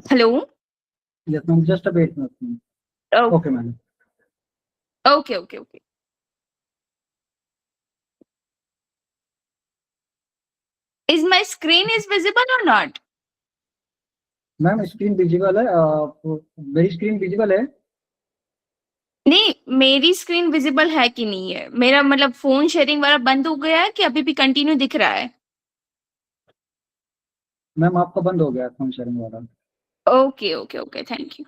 Hello? Yes, ma'am. Just a wait, ma'am. Oh, Okay, ma'am. okay. Is my screen is visible or not? Ma'am screen visible है मेरी screen visible है। नहीं, मेरी screen visible है कि नहीं है? मेरा मतलब फ़ोन शेयरिंग वाला बंद हो गया है कि अभी भी कंटिन्यू दिख रहा है? मैम आपका बंद हो गया फोन शेयरिंग वाला। Okay, thank you.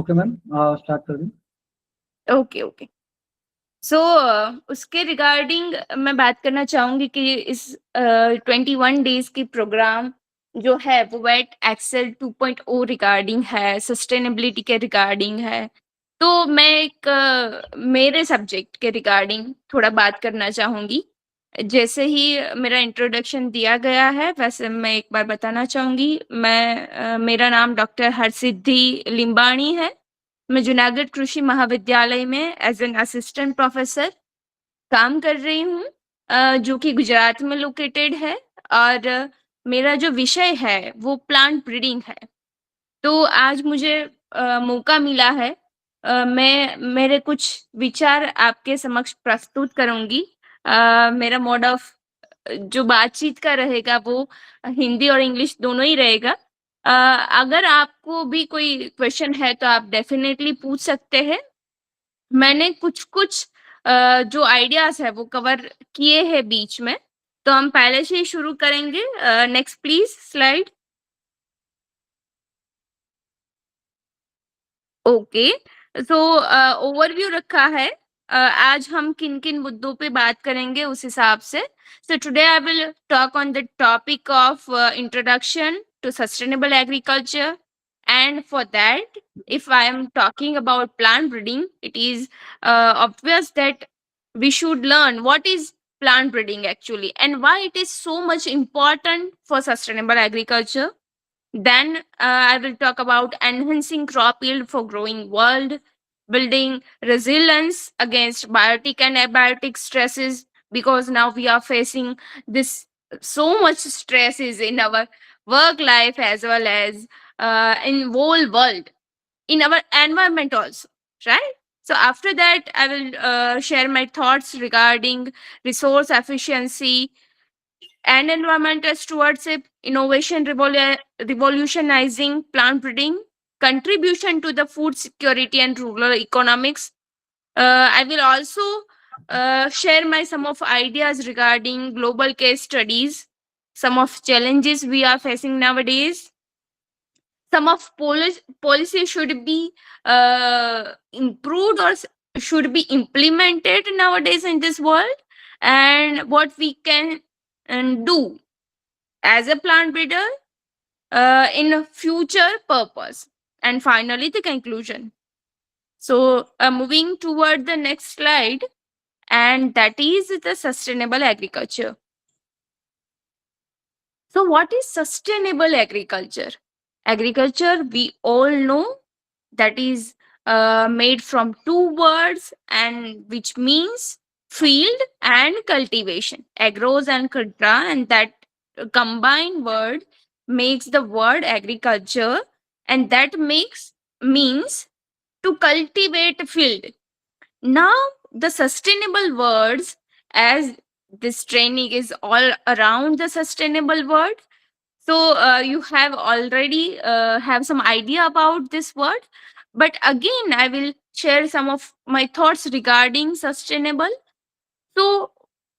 Okay ma'am, start कर दूं? ओके। सो उसके रिगार्डिंग मैं बात करना चाहूँगी कि इस 21 डेज़ की प्रोग्राम जो है वो वेट एक्सेल 2.0 रिगार्डिंग है, सस्टेनेबिलिटी के रिगार्डिंग है। तो मैं एक मेरे सब्जेक्ट के रिगार्डिंग थोड़ा बात करना चाहूँगी। जैसे ही मेरा इंट्रोडक्शन दिया गया है, वैसे मैं एक बार बताना चाहूँगी। मेरा नाम डॉक्टर हरसिद्धि लिम्बाणी है। मैं जूनागढ़ कृषि महाविद्यालय में एज़ एन असिस्टेंट प्रोफ़ेसर काम कर रही हूँ, जो कि गुजरात में लोकेटेड है। और मेरा जो विषय है वो प्लांट ब्रीडिंग है। तो आज मुझे मौका मिला है, मैं मेरे कुछ विचार आपके समक्ष प्रस्तुत करूँगी। मेरा मोड ऑफ जो बातचीत का रहेगा वो हिंदी और इंग्लिश दोनों ही रहेगा। अगर आपको भी कोई क्वेश्चन है तो आप डेफ़िनेटली पूछ सकते हैं। मैंने कुछ-कुछ जो आइडियाज़ है वो कवर किए हैं बीच में, तो हम पहले से ही शुरू करेंगे। Next please slide. Okay, so overview रखा है। आज हम किन-किन मुद्दों पे बात करेंगे उस हिसाब से। So today I will talk on the topic of introduction to sustainable agriculture, and for that, if I am talking about plant breeding, it is obvious that we should learn what is plant breeding actually and why it is so much important for sustainable agriculture. Then I will talk about enhancing crop yield for growing world, building resilience against biotic and abiotic stresses, because now we are facing this so much stresses in our work life as well as in whole world, in our environment also, right? So after that, I will share my thoughts regarding resource efficiency and environmental stewardship, innovation revolutionizing plant breeding, contribution to the food security and rural economics. I will also share my some of ideas regarding global case studies, some of challenges we are facing nowadays, some of policy should be improved or should be implemented nowadays in this world, and what we can do as a plant breeder in a future purpose. And finally, the conclusion. So, moving toward the next slide, and that is the sustainable agriculture. So, what is sustainable agriculture? Agriculture, we all know, that is made from two words, and which means field and cultivation, agros and cultra, and that combined word makes the word agriculture, and that makes means to cultivate field. Now, the sustainable words, as this training is all around the sustainable word, so you have already have some idea about this word, but again I will share some of my thoughts regarding sustainable. So,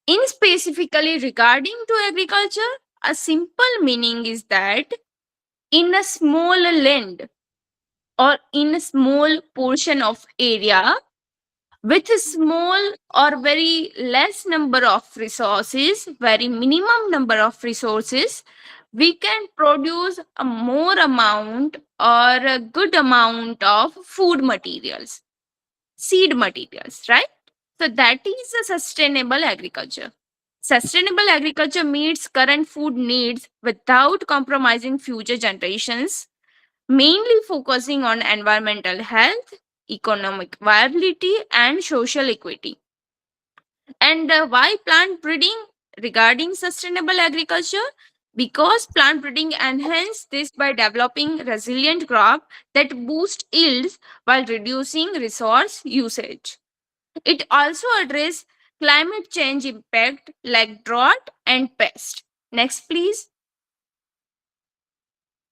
in specifically regarding to agriculture, a simple meaning is that in a small land or in a small portion of area with a small or very less number of resources, very minimum number of resources, we can produce a more amount or a good amount of food materials, seed materials, right? So that is a sustainable agriculture. Sustainable agriculture meets current food needs without compromising future generations, mainly focusing on environmental health, economic viability, and social equity. And why plant breeding regarding sustainable agriculture? Because plant breeding enhance this by developing resilient crop that boost yields while reducing resource usage. It also addresses climate change impact like drought and pest. Next, please.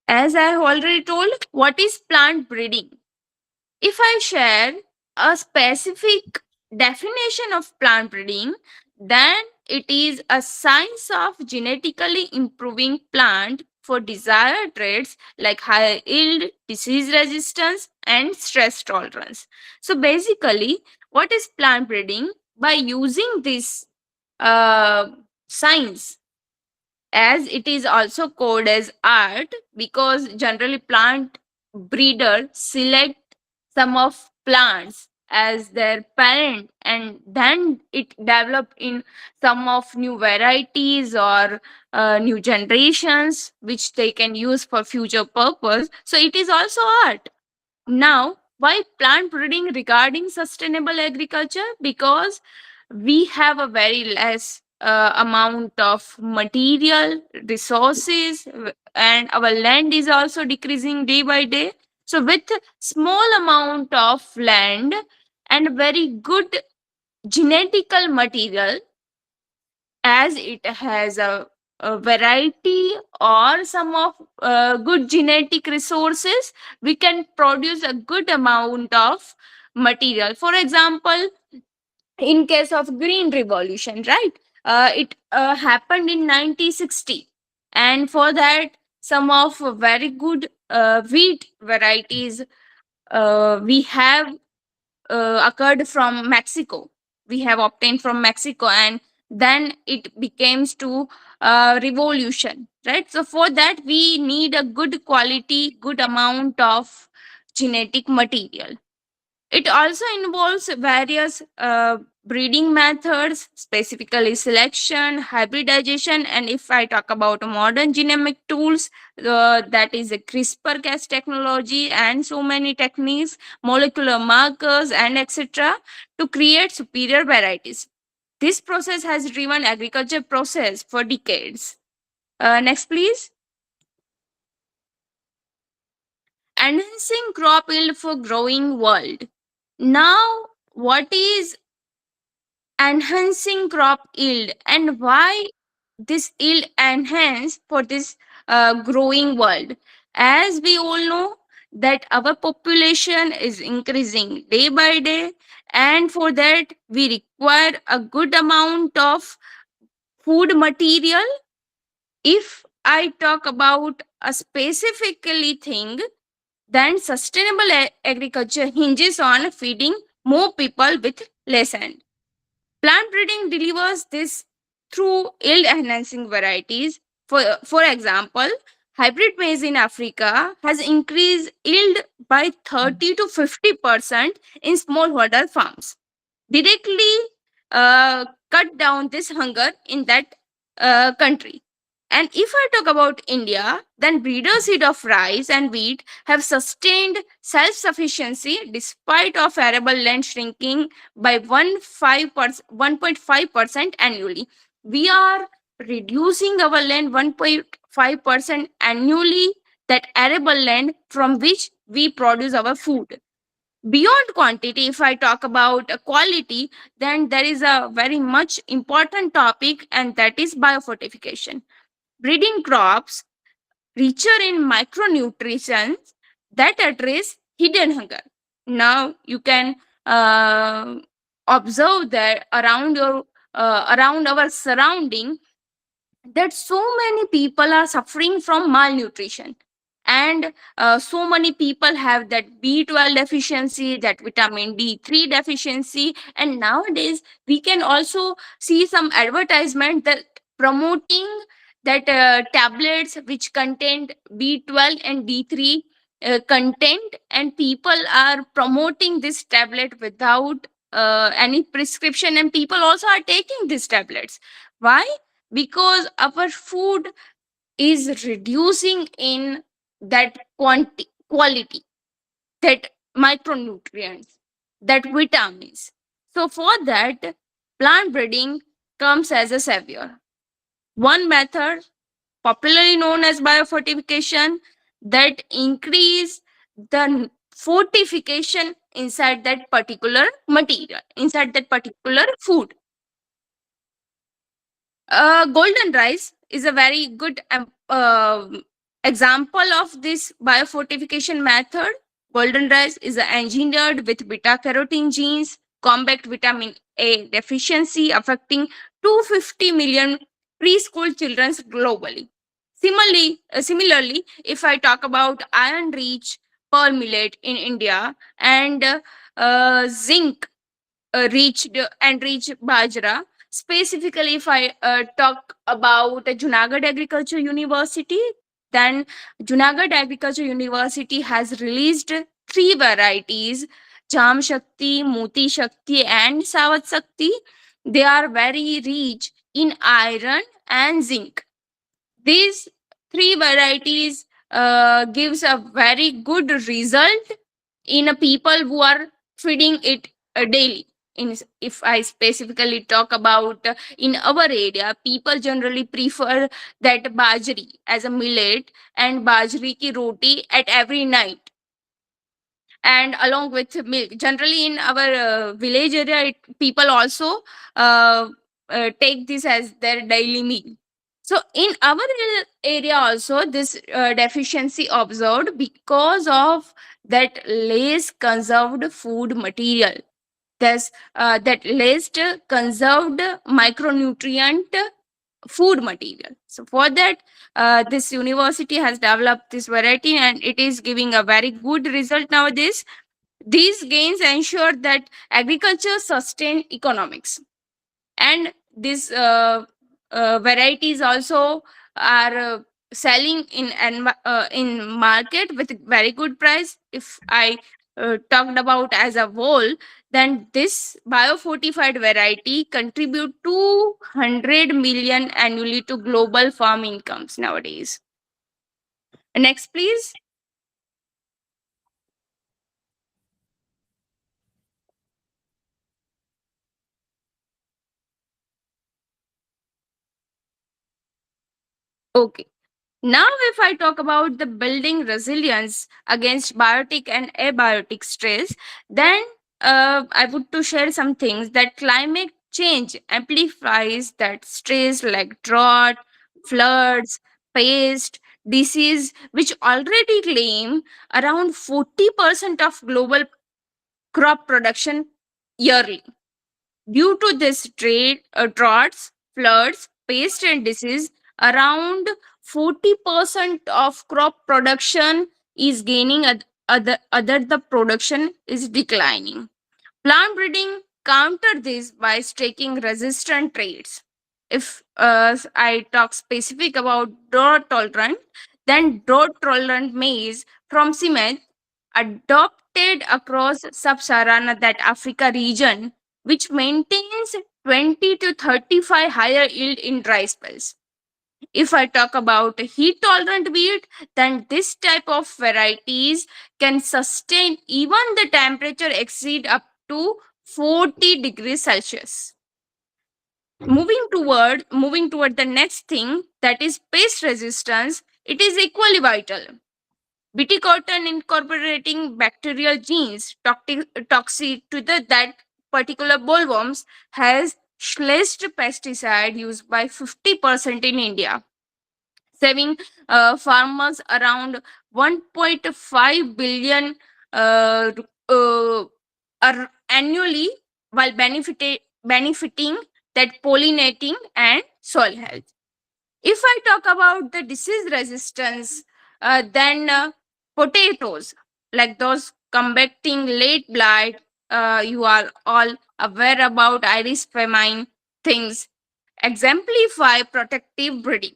As I have already told, what is plant breeding? If I share a specific definition of plant breeding, then it is a science of genetically improving plant for desired traits like high yield, disease resistance, and stress tolerance. So basically, what is plant breeding? By using this uh, science, as it is also called as art, because generally plant breeder select some of plants as their parent, and then it develop in some of new varieties or new generations which they can use for future purpose. So it is also art. Now, why plant breeding regarding sustainable agriculture? Because we have a very less amount of material resources, and our land is also decreasing day by day. So with small amount of land and very good genetical material, as it has a variety or some of good genetic resources, we can produce a good amount of material. For example, in case of green revolution, right, it happened in 1960, and for that some of very good wheat varieties we have occurred from Mexico. We have obtained from Mexico, and then it becomes to revolution, right? So for that we need a good quality, good amount of genetic material. It also involves various breeding methods, specifically selection, hybridization, and if I talk about modern genomic tools, that is a CRISPR-Cas technology and so many techniques, molecular markers, and etc., to create superior varieties. This process has driven agriculture process for decades. Next, please. Enhancing crop yield for growing world. Now, what is enhancing crop yield and why this yield enhance for this growing world? As we all know that our population is increasing day by day, and for that we require a good amount of food material. If I talk about a specifically thing, then sustainable agriculture hinges on feeding more people with less land. Plant breeding delivers this through yield enhancing varieties. For example, hybrid maize in Africa has increased yield by 30 to 50% in smallholder farms, directly cut down this hunger in that country. And if I talk about India, then breeder seed of rice and wheat have sustained self-sufficiency despite of arable land shrinking by 1.5% annually. We are reducing our land 1.5% annually, that arable land from which we produce our food. Beyond quantity, if I talk about quality, then there is a very much important topic, and that is biofortification. Breeding crops richer in micronutrients that address hidden hunger. Now you can uh, observe that around our surrounding, that so many people are suffering from malnutrition, and so many people have that B12 deficiency, that vitamin D3 deficiency, and nowadays we can also see some advertisement that promoting that tablets which contain B12 and D3 content, and people are promoting this tablet without any prescription, and people also are taking these tablets. Why? Because our food is reducing in that quality, that micronutrients, that vitamins. So for that, plant breeding comes as a savior. One method, popularly known as biofortification, that increase the fortification inside that particular material, inside that particular food. Golden rice is a very good example of this biofortification method. Golden rice is engineered with beta carotene genes, combat vitamin A deficiency affecting 250 million preschool children globally. Similarly, if I talk about iron-rich pearl millet in India and zinc reached enriched bajra. Specifically, if I talk about the Junagadh Agriculture University, then Junagadh Agriculture University has released three varieties: Jam Shakti, Moti Shakti, and Savat Shakti. They are very rich in iron and zinc. These three varieties gives a very good result in a people who are feeding it daily. If I specifically talk about in our area, people generally prefer that bajri as a millet and bajri ki roti at every night and along with milk. Generally, in our village area, people also uh, take this as their daily meal. So, in our area also, this deficiency observed because of that less conserved food material. Thus, that less conserved micronutrient food material. So for that, this university has developed this variety, and it is giving a very good result nowadays. These gains ensure that agriculture sustain economics, and these varieties also are selling in market with very good price. If I talked about as a whole, then this biofortified variety contribute 200 million annually to global farm incomes nowadays. Next, please. Okay. Now, if I talk about the building resilience against biotic and abiotic stress, then I would to share some things that climate change amplifies that stress like drought, floods, pest, disease, which already claim around 40% of global crop production yearly. Due to this droughts, floods, pest, and disease, around 40% of crop production is gaining, other the production is declining. Plant breeding counter this by taking resistant traits. If I talk specific about drought tolerant, then drought tolerant maize from cement adopted across sub-Saharan that Africa region, which maintains 20 to 35 higher yield in dry spells. If I talk about heat tolerant wheat, then this type of varieties can sustain even the temperature exceed up to 40 degrees Celsius. Moving toward the next thing, that is pest resistance, it is equally vital. Bt cotton incorporating bacterial genes toxic to that particular bollworms has slashed pesticide used by 50% in India, saving farmers around 1.5 billion uh, uh, annually, while benefiting that pollinating and soil health. If I talk about the disease resistance, then potatoes, like those combating late blight, you are all aware about iris famine things, exemplify protective breeding.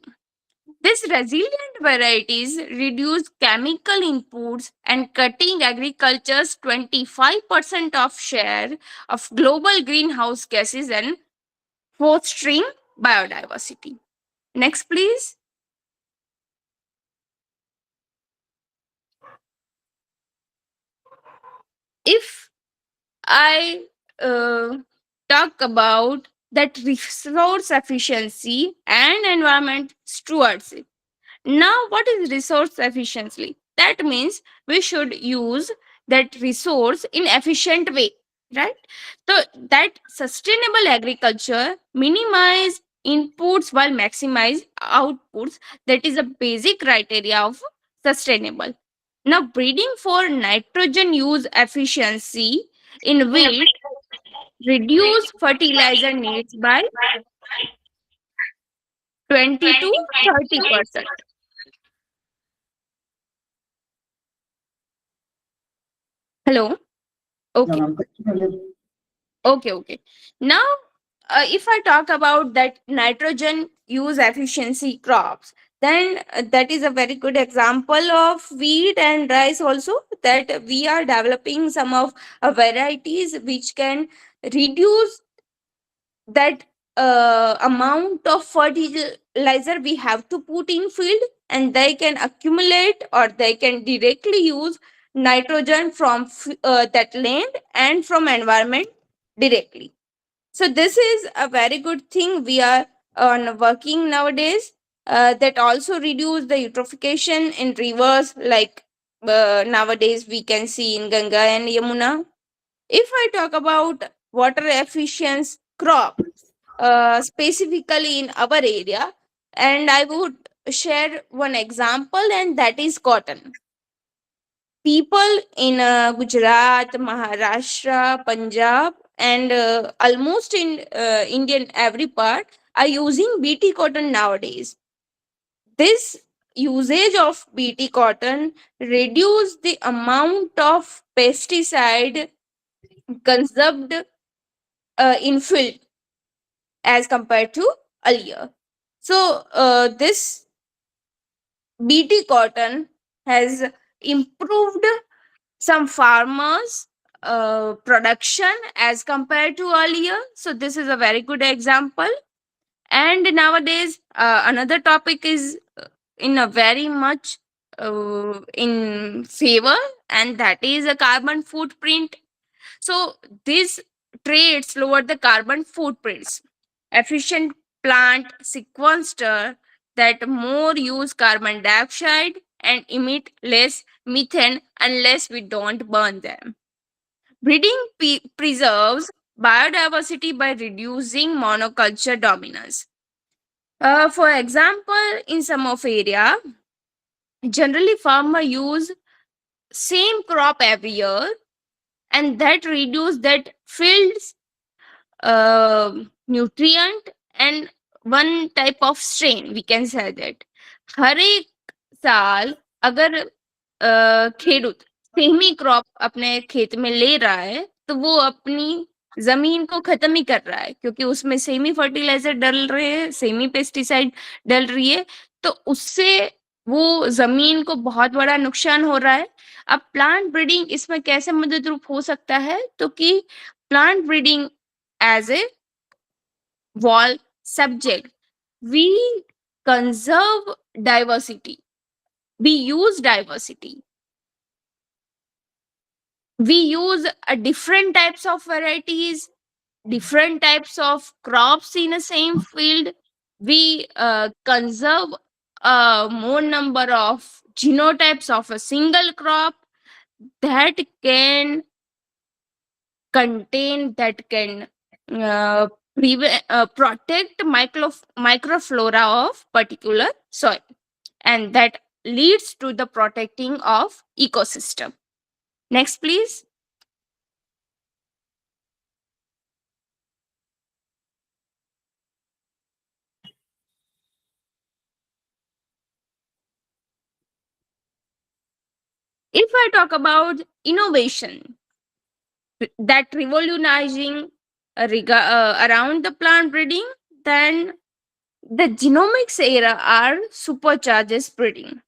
These resilient varieties reduce chemical inputs and cutting agriculture's 25% of share of global greenhouse gases and fostering biodiversity. Next, please. If I uh, talk about that resource efficiency and environment stewardship. Now, what is resource efficiency? That means we should use that resource in efficient way, right? So that sustainable agriculture minimize inputs while maximize outputs. That is a basic criteria of sustainable. Now, breeding for nitrogen use efficiency in wheat reduce fertilizer needs by 20 to 30%. Hello. Yeah, Okay. ma'am. Okay. Now, if I talk about that nitrogen use efficiency crops, then that is a very good example of wheat and rice also, that we are developing some of varieties which can reduce that amount of fertilizer we have to put in field, and they can accumulate or they can directly use nitrogen from that land and from environment directly. So this is a very good thing we are on working nowadays, that also reduce the eutrophication in rivers, like nowadays we can see in Ganga and Yamuna. If I talk about water efficient crop, specifically in our area, and I would share one example, and that is cotton. People in Gujarat, Maharashtra, Punjab, and almost in Indian every part are using BT cotton nowadays. This usage of BT cotton reduce the amount of pesticide consumed in field as compared to earlier. So this BT cotton has improved some farmers production as compared to earlier. So this is a very good example. And nowadays another topic is in a very much in favor, and that is a carbon footprint. So these traits lower the carbon footprints. Efficient plant sequester that more use carbon dioxide and emit less methane unless we don't burn them. Breeding preserves biodiversity by reducing monoculture dominance. For example, in some of area, generally farmer use same crop every year, and that reduce that fields nutrient and one type of strain, we can say that. हर एक साल अगर खेडूत semi crop अपने खेत में ले रहा है, तो वो अपनी जमीन को खत्म ही कर रहा है, क्योंकि उसमें सेमी फर्टिलाइजर डल रहे हैं, सेमी पेस्टिसाइड डल रही है, तो उससे वो जमीन को बहुत बड़ा नुकसान हो रहा है. अब प्लांट ब्रीडिंग इसमें कैसे मदद रूप हो सकता है, तो कि plant breeding as a wall subject, we conserve diversity, we use diversity, we use different types of varieties, different types of crops in the same field. We conserve a more number of genotypes of a single crop that can contain, that can uh, protect microflora of particular soil, and that leads to the protecting of ecosystem. Next please. If I talk about innovation that revolutionizing around the plant breeding, then the genomics era are supercharges breeding.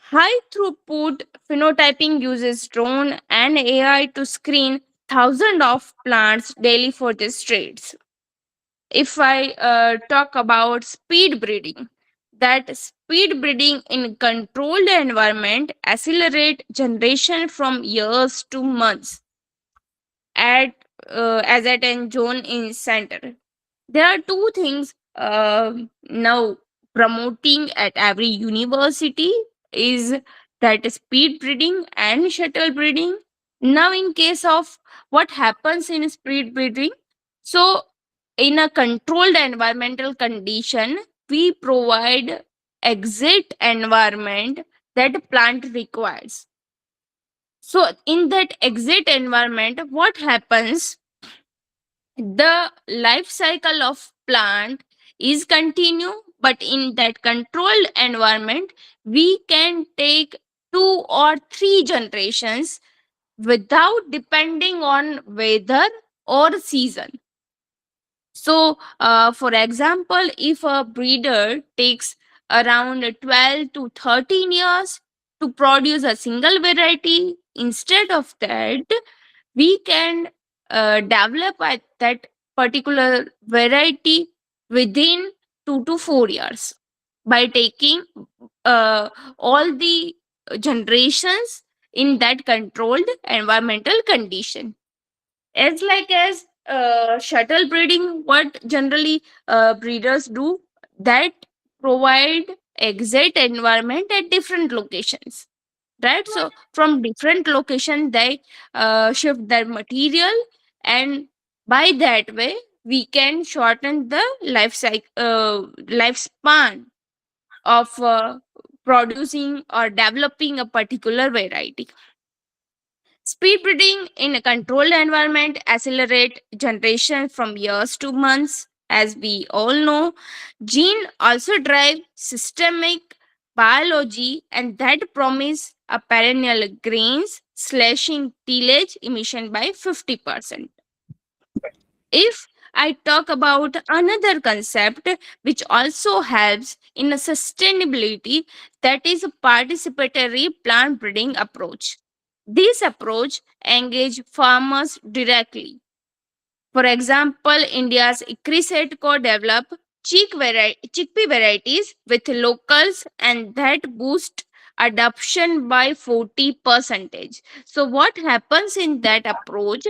High throughput phenotyping uses drone and AI to screen thousands of plants daily for these traits. If I talk about speed breeding, that speed breeding in controlled environment accelerate generation from years to months at as at and zone in center. There are two things now promoting at every university is that speed breeding and shuttle breeding. Now, in case of what happens in speed breeding, so in a controlled environmental condition, we provide exit environment that plant requires. So, in that exit environment, what happens? The life cycle of plant is continue, but in that controlled environment we can take 2 or 3 generations without depending on weather or season. So for example, if a breeder takes around 12 to 13 years to produce a single variety, instead of that we can develop that particular variety within 2 to 4 years by taking uh, all the generations in that controlled environmental condition. As like as shuttle breeding, what generally breeders do, that provide exit environment at different locations, right? So from different location they shift their material, and by that way we can shorten the lifespan of producing or developing a particular variety. Speed breeding in a controlled environment accelerate generation from years to months. As we all know, gene also drive systemic biology and that promise a perennial grains, slashing tillage emission by 50%. If I talk about another concept which also helps in a sustainability, that is a participatory plant breeding approach. This approach engage farmers directly. For example, India's Crisetco develop chickpea varieties with locals and that boost adoption by 40 percentage. So what happens in that approach?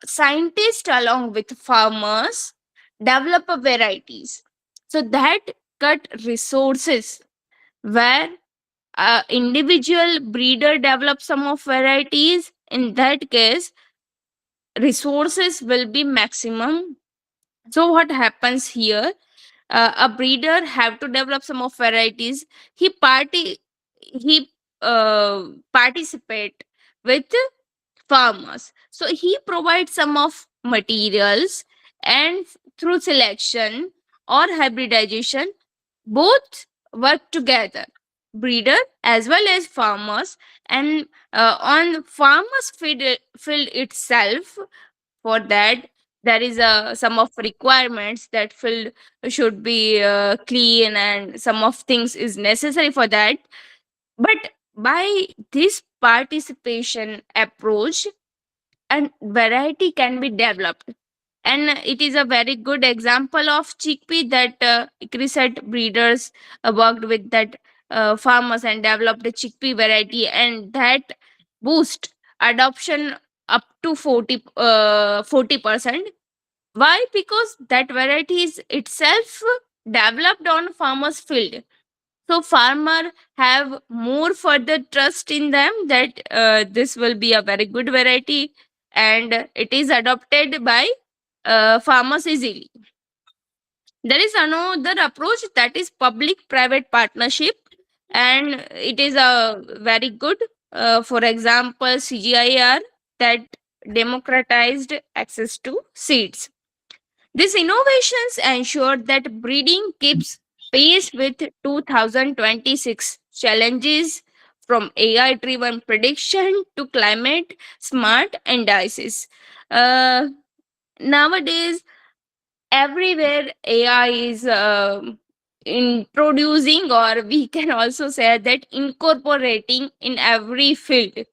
Scientists along with farmers develop a varieties, so that cut resources where individual breeder develops some of varieties. In that case resources will be maximum. So what happens here, a breeder have to develop some of varieties. He participate with farmers. So he provides some of materials, and through selection or hybridization, both work together, breeder as well as farmers. And on farmers field itself, for that there is some of requirements that field should be clean, and some of things is necessary for that. But by this participation approach, and variety can be developed, and it is a very good example of chickpea that Criset breeders worked with that farmers and developed a chickpea variety, and that boost adoption up to 40%. Why? Because that variety is itself developed on farmers field, so farmer have more further trust in them that this will be a very good variety, and it is adopted by farmers easily. There is another approach, that is public private partnership, and it is a very good, for example CGIR, that democratized access to seeds. These innovations ensure that breeding keeps pace with 2026 challenges, from AI driven prediction to climate smart indices. Uh, Nowadays, everywhere AI is introducing, or we can also say that incorporating in every field.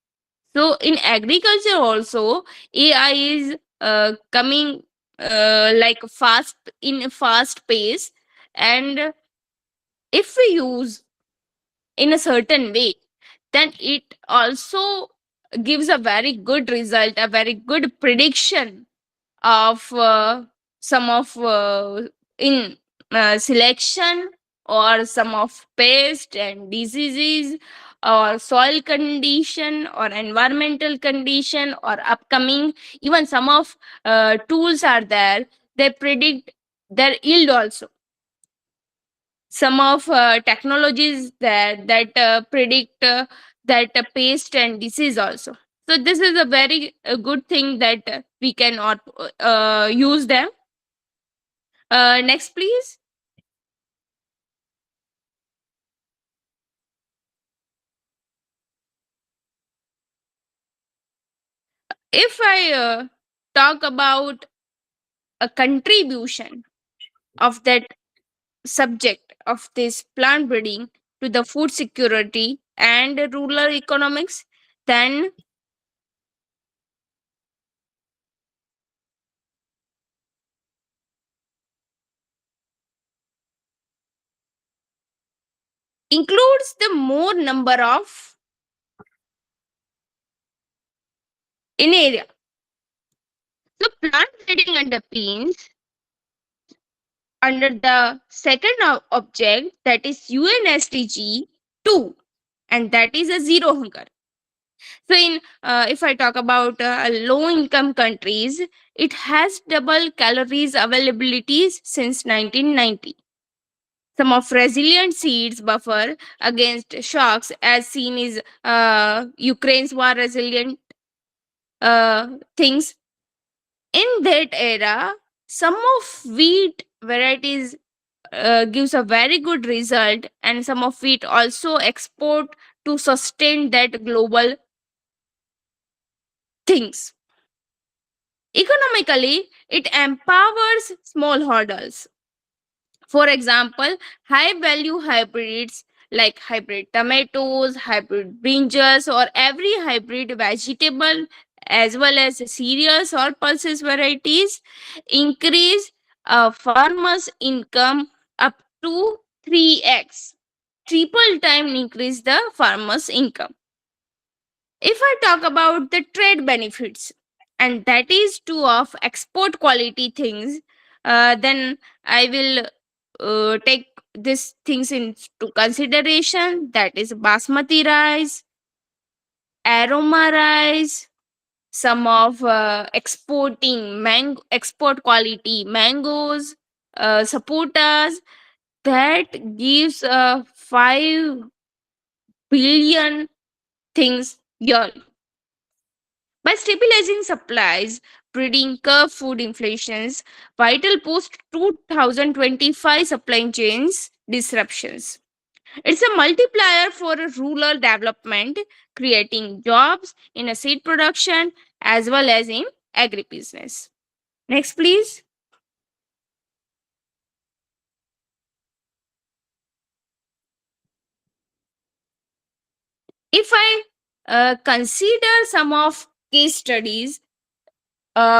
So in agriculture also, AI is coming like fast in a fast pace, and If we use in a certain way, then it also gives a very good result, a very good prediction of some of in selection, or some of pest and diseases, or soil condition, or environmental condition, or upcoming. Even some of tools are there, they predict their yield also. Some of technologies that predict that pest and disease also. So this is a very good thing that we can use them. Next, please. If I talk about a contribution of that subject of this plant breeding to the food security and rural economics, then includes the more number of in area. So plant breeding underpins under the second object, that is UNSDG 2, and that is a zero hunger. So in if I talk about low income countries, it has double calories availabilities since 1990. Some of resilient seeds buffer against shocks, as seen is Ukraine's war resilient things. In that era, some of wheat varieties gives a very good result, and some of it also export to sustain that global things. Economically, it empowers smallholders. For example, high value hybrids like hybrid tomatoes, hybrid brinjals, or every hybrid vegetable, as well as cereals or pulses varieties, increase a farmer's income up to 3x. Triple time increase the farmer's income. If I talk about the trade benefits, and that is two of export quality things, then I will take these things into consideration. That is basmati rice, aroma rice, some of exporting export quality mangoes, sapotas, that gives 5 billion things yearly. By stabilizing supplies, breeding curve food inflations, vital post 2025 supply chains disruptions. It's a multiplier for a rural development, creating jobs in a seed production as well as in agribusiness. Next, please. If I consider some of case studies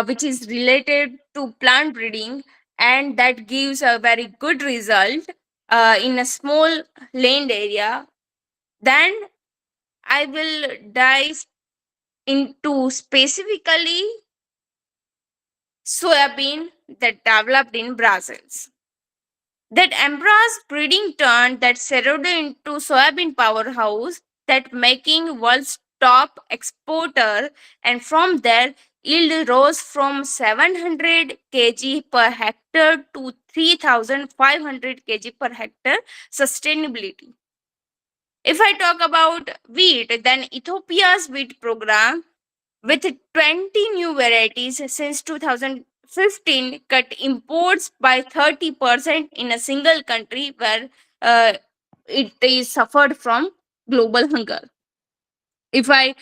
which is related to plant breeding, and that gives a very good result in a small land area, then I will dive into specifically soybean that developed in Brazil. That embraced breeding turned that Cerrado into soybean powerhouse, that making world's top exporter, and from there yield rose from 700 kg per hectare to 3,500 kg per hectare sustainability. If I talk about wheat, then Ethiopia's wheat program with 20 new varieties since 2015 cut imports by 30% in a single country where uh, it is suffered from global hunger. If I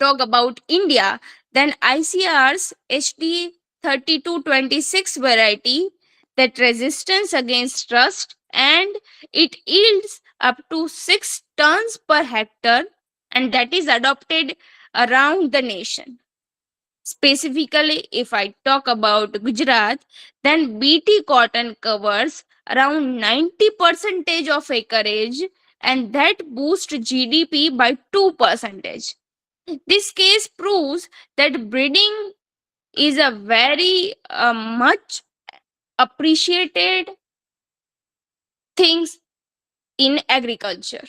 talk about India, then ICR's HD 3226 variety, that resistance against rust, and it yields up to 6 tons per hectare, and that is adopted around the nation. Specifically, if I talk about Gujarat, then BT cotton covers around 90 percentage of acreage, and that boosts GDP by 2 percentage. This case proves that breeding is a very much appreciated things in agriculture.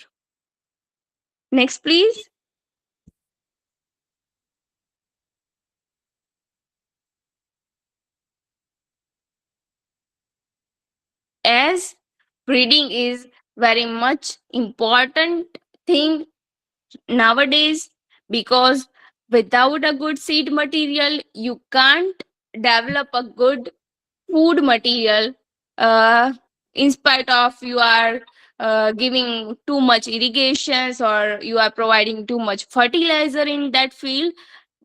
Next, please. As breeding is very much important thing nowadays, because without a good seed material you can't develop a good food material. uh, in spite of you are giving too much irrigations or you are providing too much fertilizer in that field,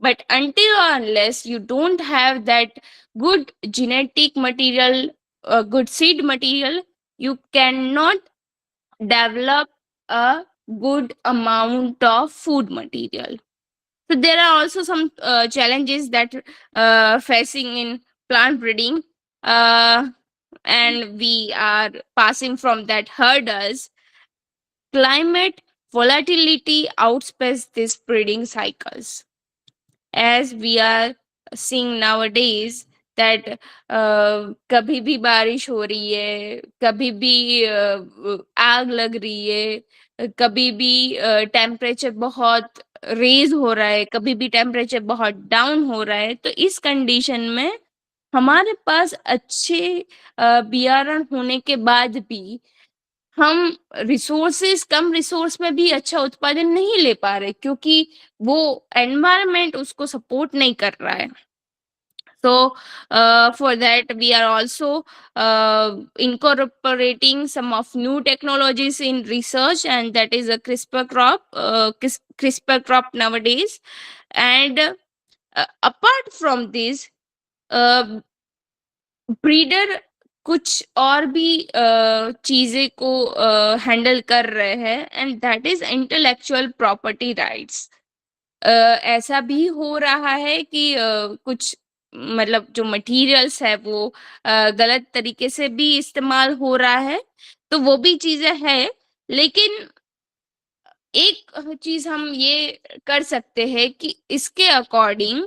but until or unless you don't have that good genetic material, good seed material, you cannot develop a good amount of food material. So there are also some challenges that facing in plant breeding, uh, and we are passing from that hurdles. Climate volatility outpaces these breeding cycles, as we are seeing nowadays that कभी भी बारिश हो रही है, कभी भी आग लग रही है, कभी भी टेम्परेचर बहुत रेज हो रहा है, कभी भी टेम्परेचर बहुत डाउन हो रहा है। तो इस कंडीशन में हमारे पास अच्छे बियारण होने के बाद भी हम रिसोर्सेस कम रिसोर्स में भी अच्छा उत्पादन नहीं ले पा रहे, क्योंकि वो एनवायरनमेंट उसको सपोर्ट नहीं कर रहा है। So, for that, we are also incorporating some of new technologies in research, and that is a CRISPR crop, CRISPR crop nowadays. And apart from this, uh, breeder कुछ और भी चीजें को हैंडल कर रहे हैं, and that is intellectual property rights. ऐसा भी हो रहा है कि कुछ मतलब जो मटेरियल्स है वो गलत तरीके से भी इस्तेमाल हो रहा है, तो वो भी चीजें हैं। लेकिन एक चीज हम ये कर सकते हैं कि इसके अकॉर्डिंग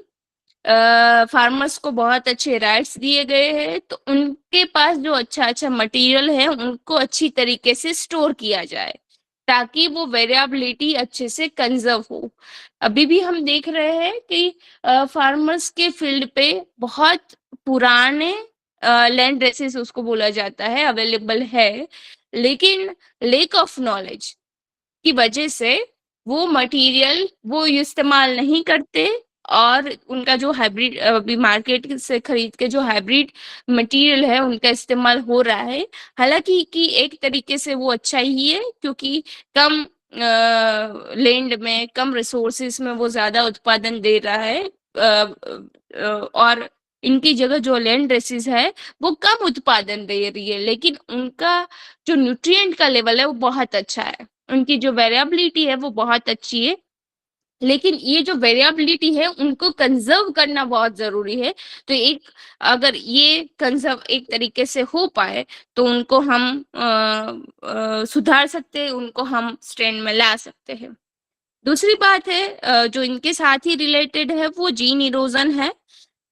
फार्मर्स को बहुत अच्छे राइट्स दिए गए हैं, तो उनके पास जो अच्छा अच्छा मटेरियल है उनको अच्छी तरीके से स्टोर किया जाए, ताकि वो वेरिएबिलिटी अच्छे से कंजर्व हो। अभी भी हम देख रहे हैं कि फार्मर्स के फील्ड पे बहुत पुराने लैंड रेसेस उसको बोला जाता है अवेलेबल है, लेकिन लेक ऑफ नॉलेज की वजह से वो मटेरियल वो इस्तेमाल नहीं करते, और उनका जो हाइब्रिड अभी मार्केट से खरीद के जो हाइब्रिड मटेरियल है उनका इस्तेमाल हो रहा है। हालांकि कि एक तरीके से वो अच्छा ही है, क्योंकि कम लैंड में कम रिसोर्सेस में वो ज्यादा उत्पादन दे रहा है, और इनकी जगह जो लैंड रेसिस है वो कम उत्पादन दे रही है, लेकिन उनका जो न्यूट्रिएंट का लेवल है वो बहुत अच्छा है, उनकी जो वेरिएबिलिटी है वो बहुत अच्छी है। लेकिन ये जो वेरिएबिलिटी है उनको कंजर्व करना बहुत जरूरी है। तो एक अगर ये कंजर्व एक तरीके से हो पाए तो उनको हम सुधार सकते हैं, उनको हम स्टैंड में ला सकते हैं। दूसरी बात है जो इनके साथ ही रिलेटेड है वो जीन इरोजन है,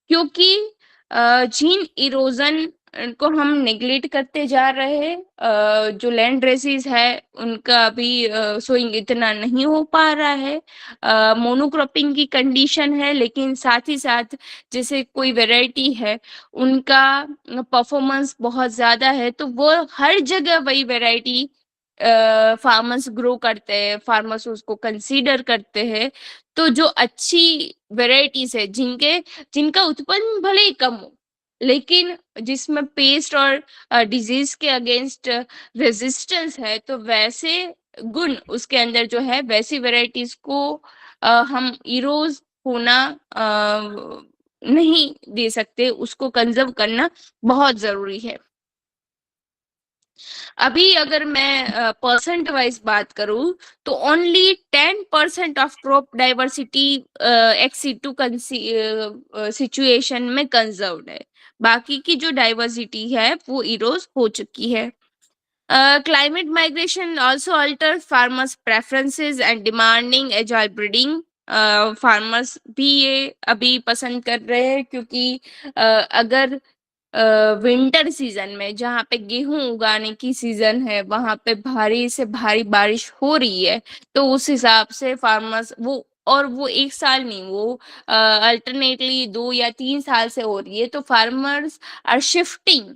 क्योंकि जीन इरोजन को हम नेग्लेक्ट करते जा रहे हैं। जो लैंड रेसिस है उनका अभी सोइंग इतना नहीं हो पा रहा है, मोनोक्रॉपिंग की कंडीशन है, लेकिन साथ ही साथ जैसे कोई वैरायटी है उनका परफॉर्मेंस बहुत ज्यादा है, तो वो हर जगह वही वैरायटी फार्मर्स ग्रो करते हैं, फार्मर्स उसको कंसीडर करते हैं। तो जो अच्छी वेराइटीज है जिनका उत्पन्न भले ही कम हो, लेकिन जिसमें पेस्ट और डिजीज के अगेंस्ट रेजिस्टेंस है, तो वैसे गुण उसके अंदर जो है वैसी वेराइटीज को हम इरोज होना नहीं दे सकते, उसको कंजर्व करना बहुत जरूरी है। अभी अगर मैं परसेंट वाइज बात करूं तो only 10% of crop diversity exceed to situation में कंजर्व्ड है। बाकी की जो डाइवर्सिटी है वो इरोज हो चुकी है। Climate migration also alters farmers' preferences and demanding agile breeding. Farmers भी ये अभी पसंद कर रहे हैं क्योंकि अगर विंटर सीजन में जहाँ पे गेहूं उगाने की सीजन है वहां पे भारी से भारी बारिश हो रही है, तो उस हिसाब से फार्मर्स वो एक साल नहीं, वो अल्टरनेटली 2 या 3 साल से हो रही है, तो farmers are shifting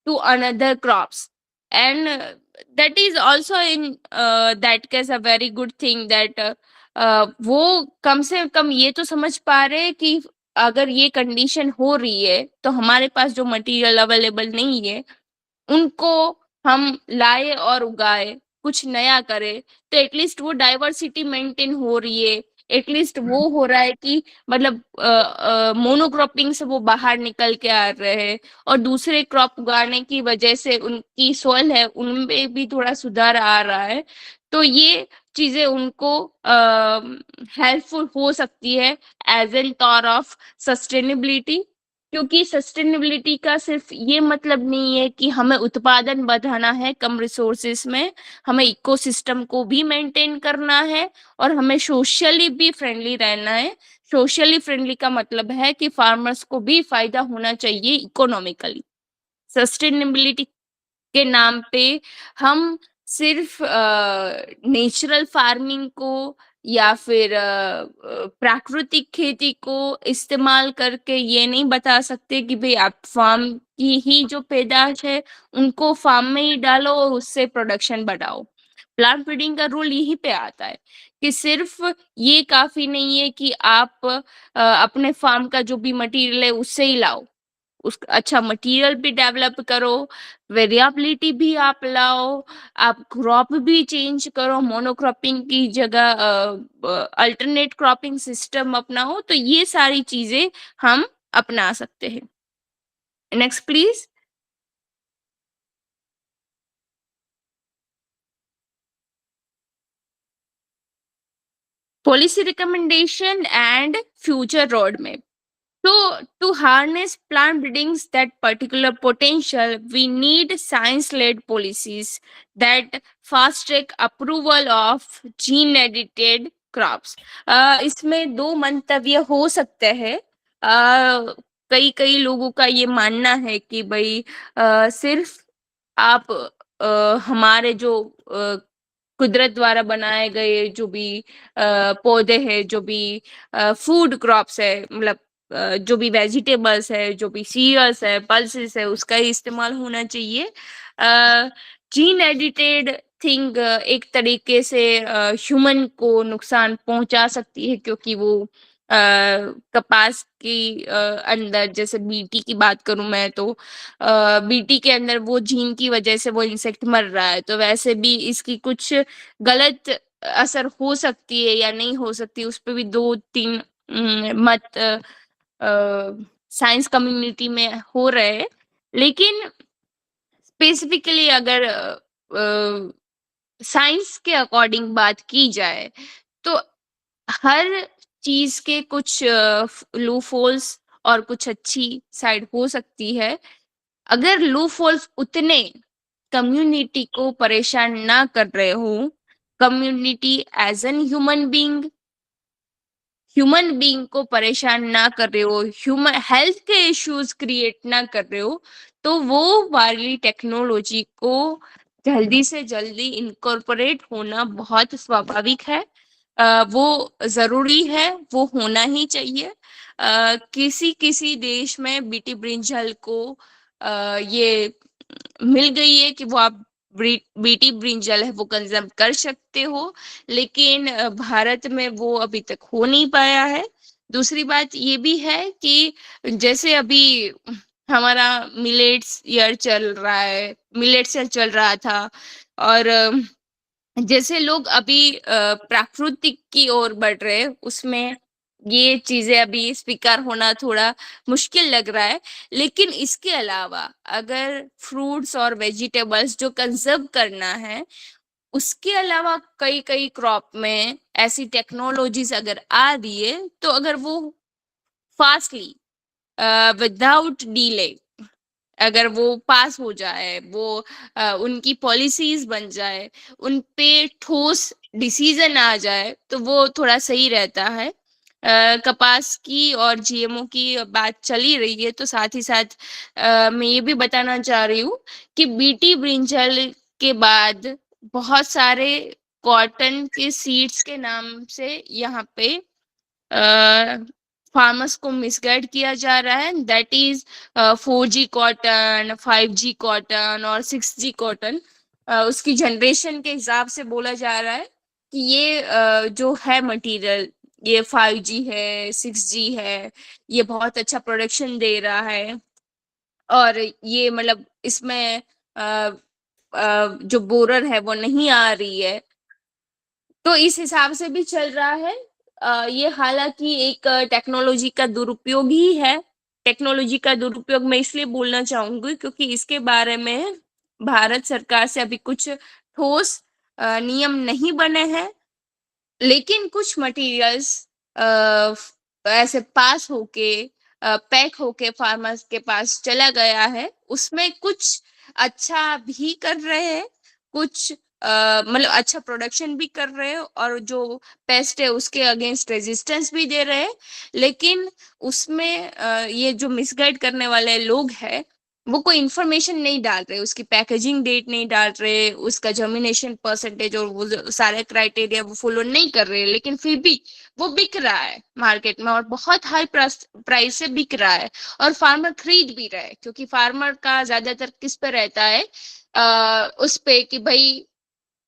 to another crops. And that is also in that case a very good thing that वो कम से कम ये तो समझ पा रहे हैं कि अगर ये कंडीशन हो रही है तो हमारे पास जो मटेरियल अवेलेबल नहीं है उनको हम लाए और उगाए, कुछ नया करे, तो एटलीस्ट वो डाइवर्सिटी मेंटेन हो रही है। एटलीस्ट वो हो रहा है कि मतलब मोनोक्रॉपिंग से वो बाहर निकल के आ रहे हैं और दूसरे क्रॉप उगाने की वजह से उनकी सॉइल है उनमें भी थोड़ा सुधार आ रहा है। तो ये चीजें उनको हेल्पफुल हो सकती है एज एन तौर ऑफ सस्टेनेबिलिटी। क्योंकि सस्टेनेबिलिटी का सिर्फ ये मतलब नहीं है कि हमें उत्पादन बढ़ाना है कम रिसोर्सेस में, हमें इकोसिस्टम को भी मेंटेन करना है और हमें सोशली भी फ्रेंडली रहना है। सोशली फ्रेंडली का मतलब है कि फार्मर्स को भी फायदा होना चाहिए इकोनॉमिकली। सस्टेनेबिलिटी के नाम पे हम सिर्फ नेचुरल फार्मिंग को या फिर प्राकृतिक खेती को इस्तेमाल करके ये नहीं बता सकते कि भाई आप फार्म की ही जो पैदाश है उनको फार्म में ही डालो और उससे प्रोडक्शन बढ़ाओ। प्लांट ब्रीडिंग का रूल यहीं पे आता है कि सिर्फ ये काफी नहीं है कि आप अपने फार्म का जो भी मटेरियल है उससे ही लाओ, उस अच्छा मटेरियल भी डेवलप करो, वेरिएबिलिटी भी आप लाओ, आप क्रॉप भी चेंज करो, मोनोक्रॉपिंग की जगह अल्टरनेट क्रॉपिंग सिस्टम अपनाओ, तो ये सारी चीजें हम अपना सकते हैं। Next please. Policy recommendation and future road map. So, to harness plant breeding's that particular potential, we need science-led policies that fast-track approval of gene-edited crops. इसमें दो मंतव्य हो सकते हैं। कई कई लोगों का ये मानना है कि भाई सिर्फ आप हमारे जो कुदरत द्वारा बनाए गए जो भी पौधे हैं, जो भी फूड क्रॉप्स है, मतलब जो भी वेजिटेबल्स है, जो भी सीरियल्स है, पल्सेस है, उसका ही इस्तेमाल होना चाहिए। जीन एडिटेड थिंग एक तरीके से ह्यूमन को नुकसान पहुंचा सकती है क्योंकि वो कपास की अंदर जैसे बीटी की बात करूं मैं तो बीटी के अंदर वो जीन की वजह से वो इंसेक्ट मर रहा है, तो वैसे भी इसकी कुछ गलत असर हो सकती है या नहीं हो सकती, उस पे भी 2-3 मत साइंस कम्युनिटी में हो रहे हैं। लेकिन स्पेसिफिकली अगर साइंस के अकॉर्डिंग बात की जाए तो हर चीज के कुछ लूफोल्स और कुछ अच्छी साइड हो सकती है। अगर लूफोल्स उतने कम्युनिटी को परेशान ना कर रहे हो, community as an human being को परेशान ना कर रहे हो, ह्यूमन हेल्थ के इश्यूज क्रिएट ना कर रहे हो, तो वो वाली टेक्नोलॉजी को जल्दी से जल्दी इनकॉर्पोरेट होना बहुत स्वाभाविक है। वो जरूरी है, वो होना ही चाहिए। किसी किसी देश में बीटी ब्रिंजल को ये मिल गई है कि वो आप बीटी ब्रिंजल है वो कंज्यूम कर सकते हो, लेकिन भारत में वो अभी तक हो नहीं पाया है। दूसरी बात ये भी है कि जैसे अभी हमारा मिलेट्स ईयर चल रहा है, मिलेट्स ईयर चल रहा था, और जैसे लोग अभी प्राकृतिक की ओर बढ़ रहे हैं उसमें ये चीजें अभी स्वीकार होना थोड़ा मुश्किल लग रहा है। लेकिन इसके अलावा अगर फ्रूट्स और वेजिटेबल्स जो कंजर्व करना है, उसके अलावा कई कई क्रॉप में ऐसी टेक्नोलॉजीज अगर आ रही है, तो अगर वो फास्टली विदाउट डिले, अगर वो पास हो जाए, वो उनकी पॉलिसीज बन जाए, उन पे ठोस डिसीजन आ जाए, तो वो थोड़ा सही रहता है। कपास की और जीएमओ की बात चली रही है, तो साथ ही साथ मैं ये भी बताना चाह रही हूँ कि बीटी ब्रिंजल के बाद बहुत सारे कॉटन के सीड्स के नाम से यहाँ पे फार्मर्स को मिसगाइड किया जा रहा है। That is 4G cotton, 5G cotton और 6G कॉटन। उसकी जनरेशन के हिसाब से बोला जा रहा है कि ये जो है मटेरियल, ये 5G है, 6G है, ये बहुत अच्छा प्रोडक्शन दे रहा है, और ये मतलब इसमें जो बोरर है वो नहीं आ रही है, तो इस हिसाब से भी चल रहा है। ये हालांकि एक टेक्नोलॉजी का दुरुपयोग ही है। टेक्नोलॉजी का दुरुपयोग मैं इसलिए बोलना चाहूंगी क्योंकि इसके बारे में भारत सरकार से अभी कुछ ठोस नियम नहीं बने हैं, लेकिन कुछ मटेरियल्स ऐसे पास होके, पैक होके फार्मर्स के पास चला गया है। उसमें कुछ अच्छा भी कर रहे हैं, कुछ मतलब अच्छा प्रोडक्शन भी कर रहे हैं, और जो पेस्ट है उसके अगेंस्ट रेजिस्टेंस भी दे रहे हैं। लेकिन उसमें ये जो मिसगाइड करने वाले लोग हैं, वो कोई इंफॉर्मेशन नहीं डाल रहे, उसकी पैकेजिंग डेट नहीं डाल रहे, उसका जर्मिनेशन परसेंटेज और वो सारे क्राइटेरिया वो फॉलो नहीं कर रहे, लेकिन फिर भी वो बिक रहा है मार्केट में, और बहुत हाई प्राइस से बिक रहा है, और फार्मर खरीद भी रहा है, क्योंकि फार्मर का ज्यादातर किस पे रहता है, उस पे कि भाई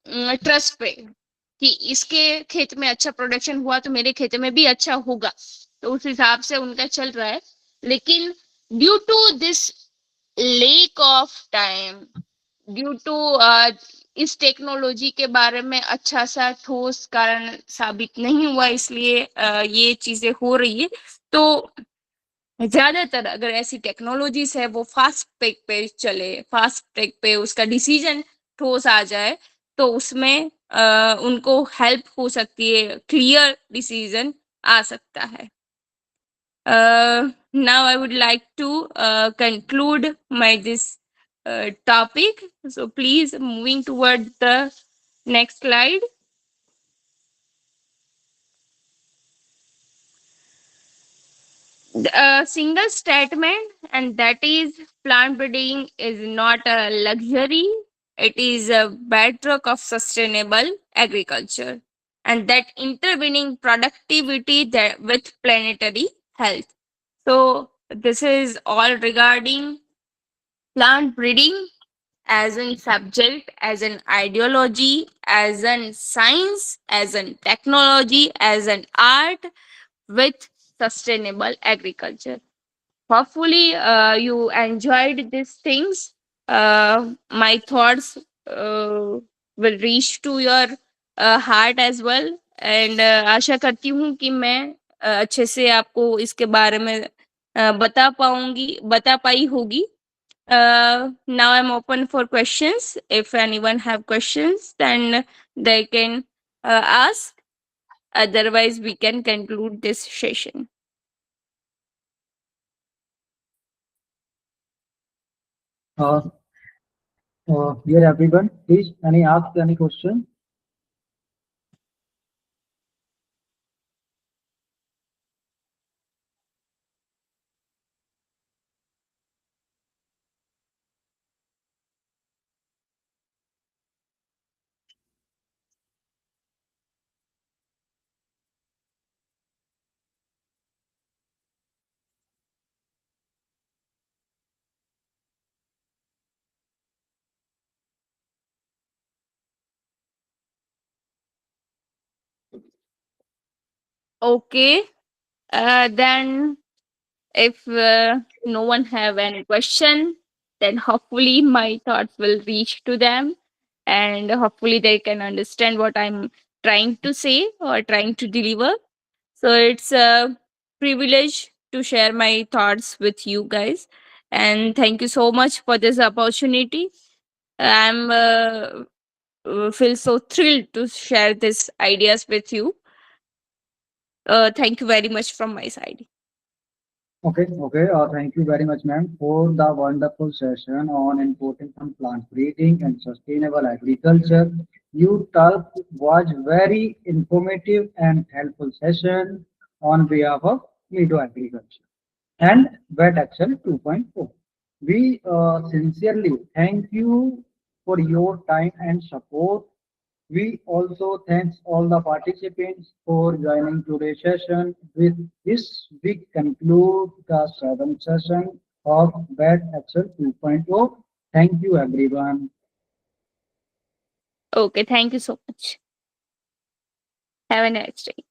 ट्रस्ट पे, कि इसके खेत में अच्छा प्रोडक्शन हुआ तो मेरे खेत में भी अच्छा होगा, तो उस हिसाब से उनका चल रहा है। लेकिन due to this lack of time, due to इस टेक्नोलॉजी के बारे में अच्छा सा ठोस कारण साबित नहीं हुआ, इसलिए ये चीजें हो रही है। तो ज्यादातर अगर ऐसी टेक्नोलॉजीज है वो फास्ट ट्रैक पे चले, फास्ट ट्रैक पे उसका डिसीजन ठोस आ जाए, तो उसमें उनको हेल्प हो सकती है, क्लियर डिसीजन आ सकता है। Now I would like to conclude my this topic. So please moving toward the next slide. A single statement, and that is plant breeding is not a luxury. It is a bedrock of sustainable agriculture, and that intervening productivity that with planetary health. So this is all regarding plant breeding as an subject, as an ideology, as an science, as an technology, as an art with sustainable agriculture. Hopefully, you enjoyed these things. My thoughts will reach to your heart as well, and आशा करती हूँ कि मैं अच्छे से आपको इसके बारे में बता पाई होगी। Now I'm open for questions. If anyone have questions, then they can ask. Otherwise, we can conclude this session. Uh, Dear everyone, please any ask any question. Okay. Then if no one have any question, then hopefully my thoughts will reach to them, and hopefully they can understand what I'm trying to say or trying to deliver. So it's a privilege to share my thoughts with you guys, and thank you so much for this opportunity. I'm feel so thrilled to share these ideas with you. Thank you very much from my side. Okay. Thank you very much, ma'am, for the wonderful session on importance on plant breeding and sustainable agriculture. You talk was very informative and helpful session on behalf of Meadow Agriculture and Wet Action 2.0. We sincerely thank you for your time and support. We also thanks all the participants for joining today's session. With this, we conclude the seventh session of Bad Excel 2.0. Thank you, everyone. Okay, thank you so much. Have a nice day.